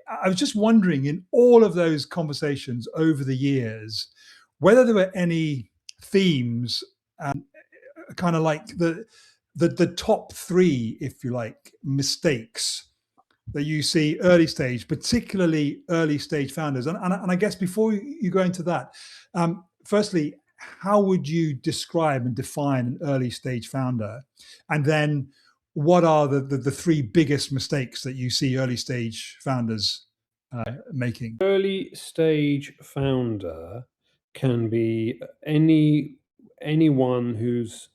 I was just wondering, in all of those conversations over the years, whether there were any themes, kind of like the top three, if you like, mistakes that you see early stage, particularly early stage founders. And I guess before you go into that, firstly, how would you describe and define an early stage founder? And then what are the three biggest mistakes that you see early stage founders making? Early stage founder can be anyone who's,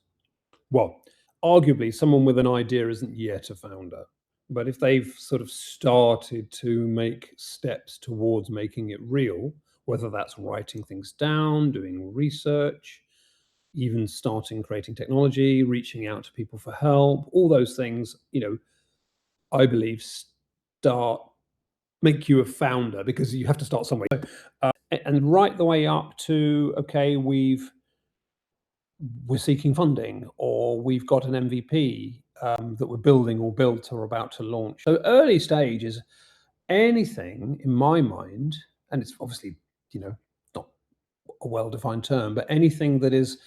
well, arguably someone with an idea isn't yet a founder. But if they've sort of started to make steps towards making it real, whether that's writing things down, doing research, even starting creating technology, reaching out to people for help, all those things, I believe start make you a founder, because you have to start somewhere. And right the way up to, okay, we're seeking funding, or we've got an MVP that we're building or built or about to launch. So early stage is anything, in my mind, and it's obviously, not a well-defined term, but anything that is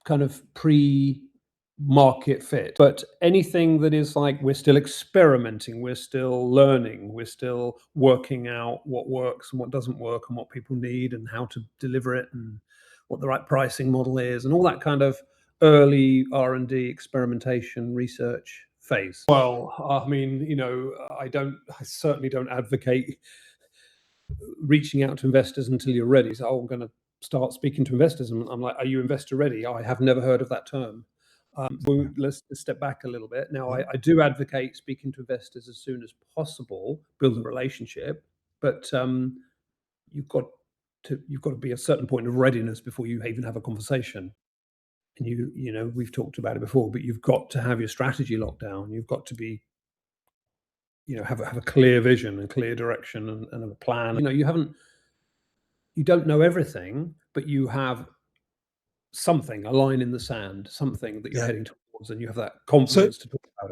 kind of pre-market fit. But anything that is like, we're still experimenting, we're still learning, we're still working out what works and what doesn't work, and what people need and how to deliver it, and what the right pricing model is, and all that kind of early R&D experimentation research phase. Well, I mean, I certainly don't advocate reaching out to investors until you're ready. So I'm going to start speaking to investors, and I'm like, are you investor ready? I have never heard of that term. Let's step back a little bit. Now, I do advocate speaking to investors as soon as possible, build a relationship, but you've got to be a certain point of readiness before you even have a conversation. And we've talked about it before, but you've got to have your strategy locked down. You've got to be, have a clear vision and clear direction, and a plan. You don't know everything, but you have something, a line in the sand, something that you're heading towards, and you have that confidence to talk about it.